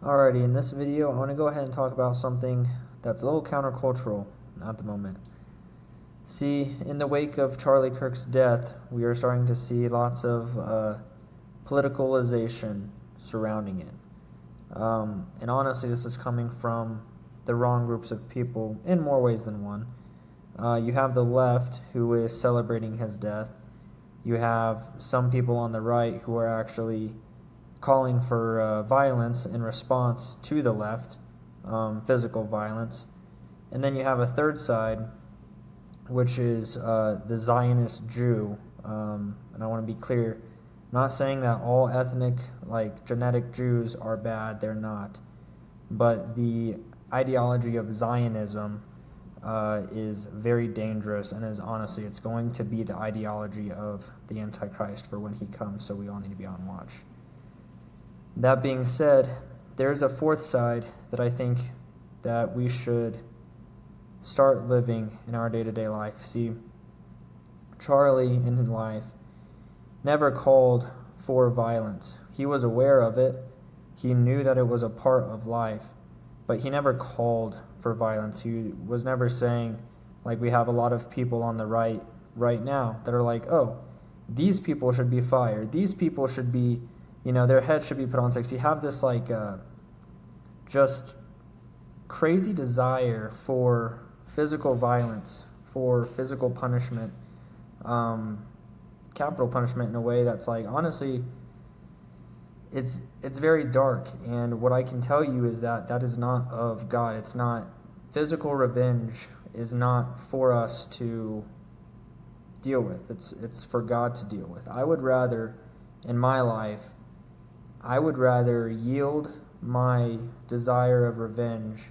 Alrighty, in this video, I want to go ahead and talk about something that's a little countercultural at the moment. See, in the wake of Charlie Kirk's death, we are starting to see lots of politicalization surrounding it. And honestly, this is coming from the wrong groups of people in more ways than one. You have the left, who is celebrating his death. You have some people on the right who are actually calling for violence in response to the left, physical violence. And then you have a third side, which is the Zionist Jew. And I want to be clear, not saying that all ethnic, genetic Jews are bad, they're not. But the ideology of Zionism is very dangerous, and it's going to be the ideology of the Antichrist for when he comes, so we all need to be on watch. That being said, there's a fourth side that I think that we should start living in our day-to-day life. See, Charlie in his life never called for violence. He was aware of it. He knew that it was a part of life, but he never called for violence. He was never saying, like we have a lot of people on the right now that are like, oh, these people should be fired. These people should be, their heads should be put on sticks. You have this just crazy desire for physical violence, for physical punishment, capital punishment in a way that's honestly, it's very dark. And what I can tell you is that is not of God. It's not. Physical revenge is not for us to deal with. It's for God to deal with. I would rather, in my life, yield my desire of revenge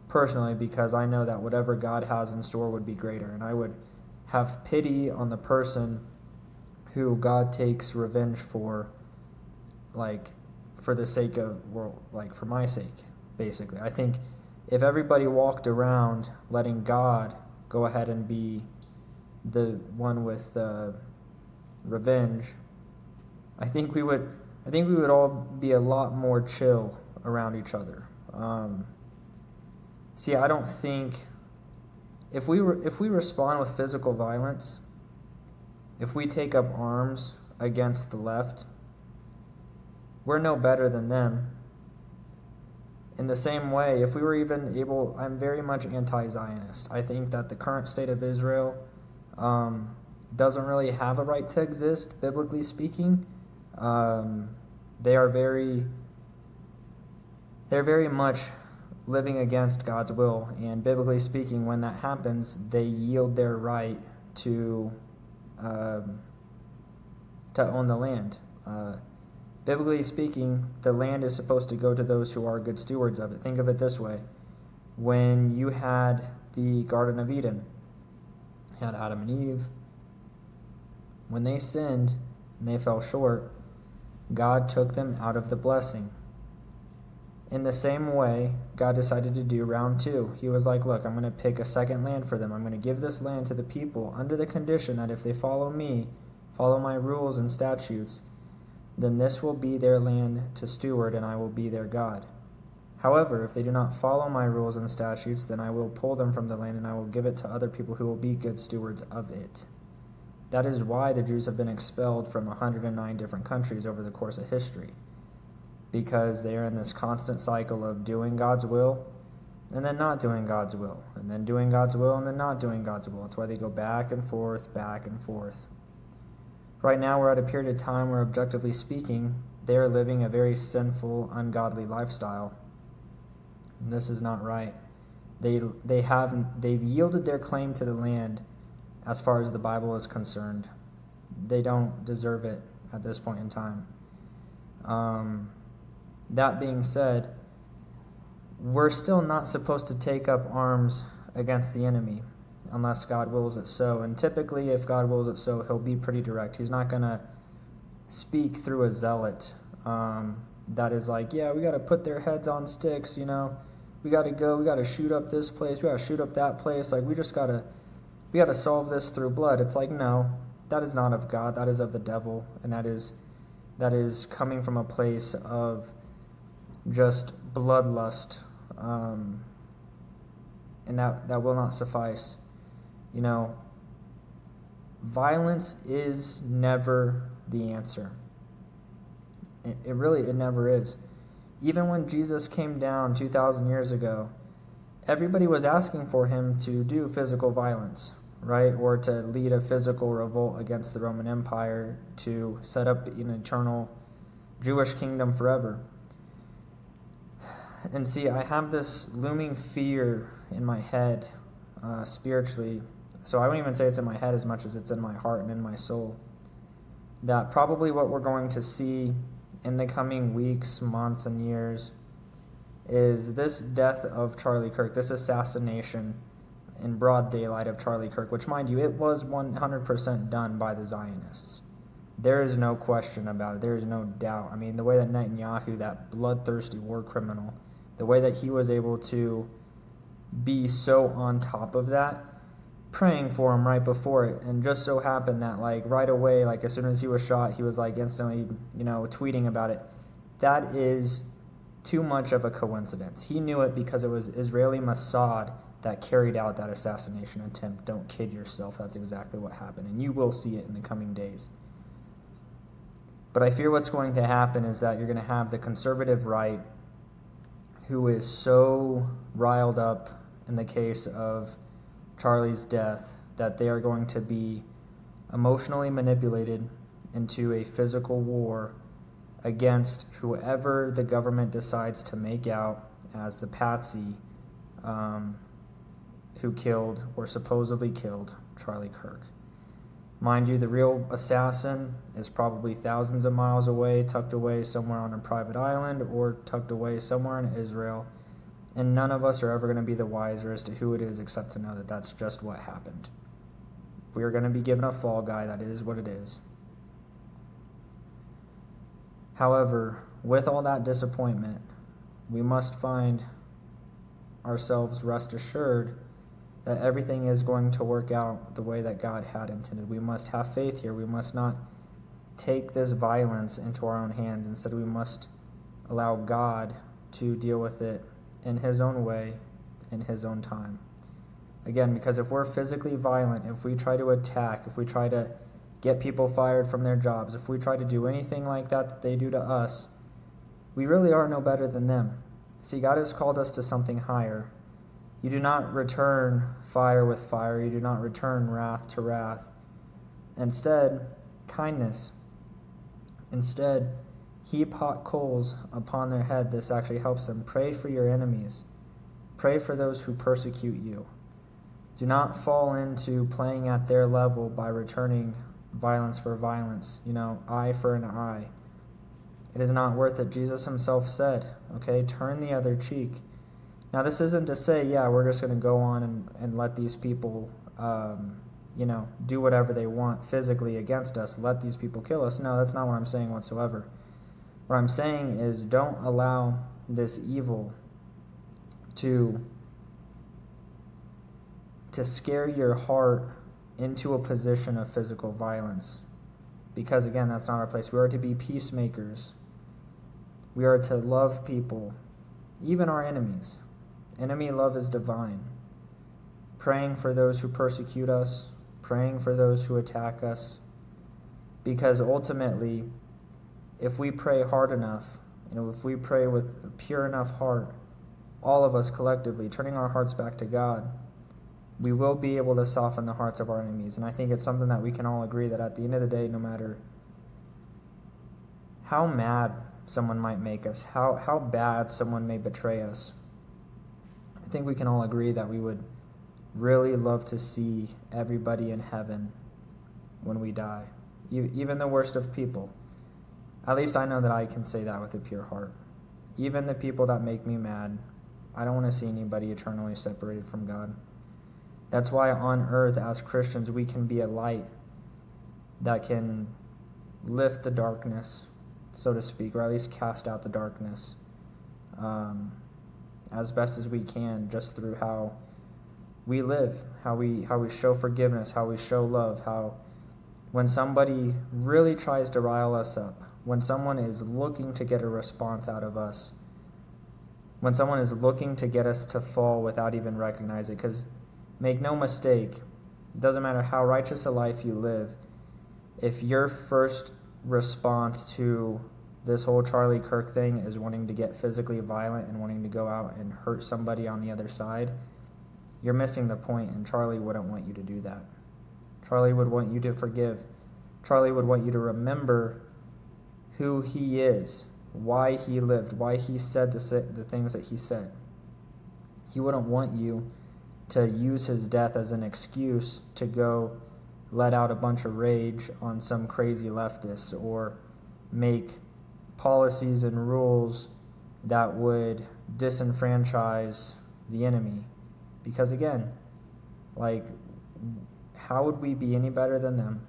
personally, because I know that whatever God has in store would be greater, and I would have pity on the person who God takes revenge for, for the sake of, for my sake, basically. I think if everybody walked around letting God go ahead and be the one with revenge, I think we would all be a lot more chill around each other. See, I don't think if we respond with physical violence, if we take up arms against the left, we're no better than them. In the same way, if we were even able, I'm very much anti-Zionist. I think that the current state of Israel doesn't really have a right to exist, biblically speaking. They're very much living against God's will, and biblically speaking, when that happens, they yield their right to own the land. Biblically speaking, the land is supposed to go to those who are good stewards of it. Think of it this way. When you had the Garden of Eden, you had Adam and Eve. When they sinned and they fell short, God took them out of the blessing. In the same way, God decided to do round two. He was like, look, I'm going to pick a second land for them. I'm going to give this land to the people under the condition that if they follow me, follow my rules and statutes, then this will be their land to steward, and I will be their God. However, if they do not follow my rules and statutes, then I will pull them from the land, and I will give it to other people who will be good stewards of it. That is why the Jews have been expelled from 109 different countries over the course of history, because they are in this constant cycle of doing God's will and then not doing God's will, and then doing God's will and then not doing God's will. That's why they go back and forth, back and forth. Right now, we're at a period of time where, objectively speaking, they are living a very sinful, ungodly lifestyle. And this is not right. They've yielded their claim to the land as far as the Bible is concerned. They don't deserve it at this point in time. That being said, we're still not supposed to take up arms against the enemy unless God wills it so. And typically, if God wills it so, he'll be pretty direct. He's not going to speak through a zealot that is like, yeah, we got to put their heads on sticks, we got to shoot up this place, we got to shoot up that place, we got to solve this through blood. It's like, no, that is not of God, that is of the devil, and that is coming from a place of just bloodlust, and that will not suffice. You know, violence is never the answer. It never is. Even when Jesus came down 2,000 years ago, everybody was asking for him to do physical violence, right? Or to lead a physical revolt against the Roman Empire to set up an eternal Jewish kingdom forever. And see, I have this looming fear in my head, spiritually. So I wouldn't even say it's in my head as much as it's in my heart and in my soul, that probably what we're going to see in the coming weeks, months, and years is this death of Charlie Kirk, this assassination in broad daylight of Charlie Kirk, which, mind you, it was 100% done by the Zionists. There is no question about it. There is no doubt. I mean, the way that Netanyahu, that bloodthirsty war criminal, the way that he was able to be so on top of that, praying for him right before it, and just so happened that, like, right away, like, as soon as he was shot, he was, like, instantly, tweeting about it. That is too much of a coincidence. He knew it because it was Israeli Mossad that carried out that assassination attempt. Don't kid yourself. That's exactly what happened, and you will see it in the coming days. But I fear what's going to happen is that you're going to have the conservative right, who is so riled up in the case of Charlie's death, that they are going to be emotionally manipulated into a physical war against whoever the government decides to make out as the patsy who killed or supposedly killed Charlie Kirk. Mind you, the real assassin is probably thousands of miles away, tucked away somewhere on a private island or tucked away somewhere in Israel. And none of us are ever going to be the wiser as to who it is, except to know that that's just what happened. If we are going to be given a fall guy, that is what it is. However, with all that disappointment, we must find ourselves rest assured that everything is going to work out the way that God had intended. We must have faith here. We must not take this violence into our own hands. Instead, we must allow God to deal with it in his own way, in his own time. Again, because if we're physically violent, if we try to attack, if we try to get people fired from their jobs, if we try to do anything like that they do to us, we really are no better than them. See, God has called us to something higher. You do not return fire with fire. You do not return wrath to wrath. Instead, kindness. Instead, heap hot coals upon their head. This actually helps them. Pray for your enemies. Pray for those who persecute you. Do not fall into playing at their level by returning violence for violence. Eye for an eye. It is not worth it. Jesus himself said, okay, turn the other cheek. Now, this isn't to say, we're just going to go on and let these people, do whatever they want physically against us. Let these people kill us. No, that's not what I'm saying whatsoever. What I'm saying is don't allow this evil to scare your heart into a position of physical violence. Because, again, that's not our place. We are to be peacemakers. We are to love people, even our enemies. Enemy love is divine. Praying for those who persecute us, praying for those who attack us. Because ultimately, if we pray hard enough, if we pray with a pure enough heart, all of us collectively, turning our hearts back to God, we will be able to soften the hearts of our enemies. And I think it's something that we can all agree that at the end of the day, no matter how mad someone might make us, how bad someone may betray us, I think we can all agree that we would really love to see everybody in heaven when we die, even the worst of people. At least I know that I can say that with a pure heart. Even the people that make me mad, I don't want to see anybody eternally separated from God. That's why on earth, as Christians, we can be a light that can lift the darkness, so to speak, or at least cast out the darkness as best as we can, just through how we live, how we show forgiveness, how we show love, how when somebody really tries to rile us up, when someone is looking to get a response out of us, when someone is looking to get us to fall without even recognizing it. Because make no mistake, it doesn't matter how righteous a life you live, if your first response to this whole Charlie Kirk thing is wanting to get physically violent and wanting to go out and hurt somebody on the other side, you're missing the point, and Charlie wouldn't want you to do that. Charlie would want you to forgive. Charlie would want you to remember who he is, why he lived, why he said the things that he said. He wouldn't want you to use his death as an excuse to go let out a bunch of rage on some crazy leftist or make policies and rules that would disenfranchise the enemy. Because again, like, how would we be any better than them?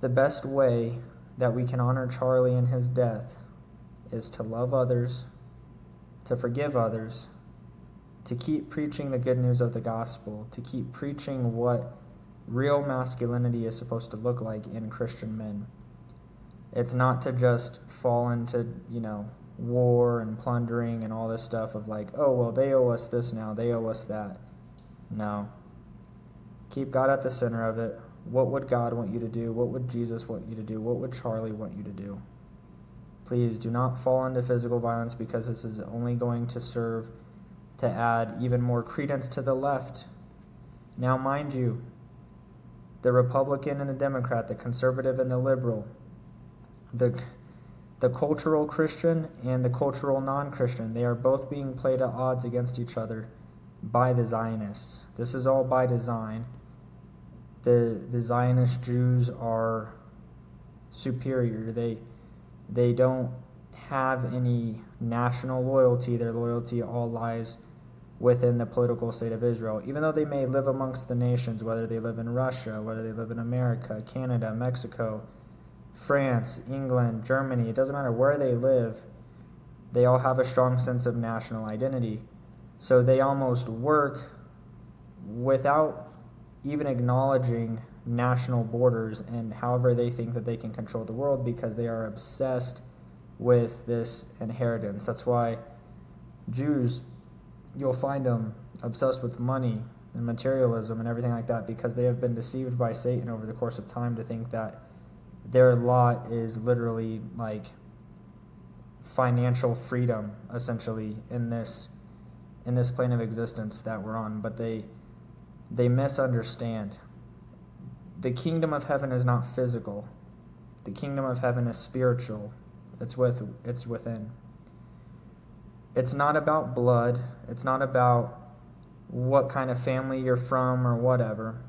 The best way that we can honor Charlie in his death is to love others, to forgive others, to keep preaching the good news of the gospel, to keep preaching what real masculinity is supposed to look like in Christian men. It's not to just fall into, war and plundering and all this stuff of like, oh, well, they owe us this now, they owe us that. No. Keep God at the center of it. What would God want you to do? What would Jesus want you to do? What would Charlie want you to do? Please do not fall into physical violence, because this is only going to serve to add even more credence to the left. Now, mind you, the Republican and the Democrat, the conservative and the liberal, the cultural Christian and the cultural non-Christian, they are both being played at odds against each other by the Zionists. This is all by design. The Zionist Jews are superior. They don't have any national loyalty. Their loyalty all lies within the political state of Israel. Even though they may live amongst the nations, whether they live in Russia, whether they live in America, Canada, Mexico, France, England, Germany, it doesn't matter where they live, they all have a strong sense of national identity. So they almost work without even acknowledging national borders and however they think that they can control the world, because they are obsessed with this inheritance. That's why Jews, you'll find them obsessed with money and materialism and everything like that, because they have been deceived by Satan over the course of time to think that their lot is literally like financial freedom, essentially, in this plane of existence that we're on. But they misunderstand. The kingdom of heaven is not physical. The kingdom of heaven is spiritual. It's within. It's not about blood. It's not about what kind of family you're from or whatever.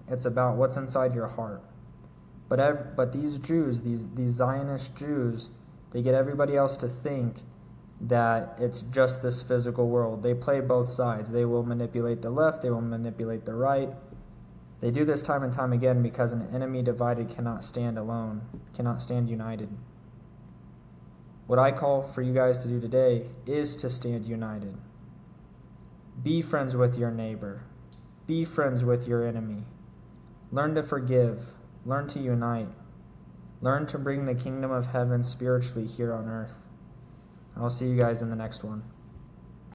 It's about what's inside your heart. But these Jews, these Zionist Jews, they get everybody else to think that it's just this physical world. They play both sides. They will manipulate the left. They will manipulate the right. They do this time and time again because an enemy divided cannot stand alone, cannot stand united. What I call for you guys to do today is to stand united. Be friends with your neighbor. Be friends with your enemy. Learn to forgive. Learn to unite. Learn to bring the kingdom of heaven spiritually here on earth. I'll see you guys in the next one.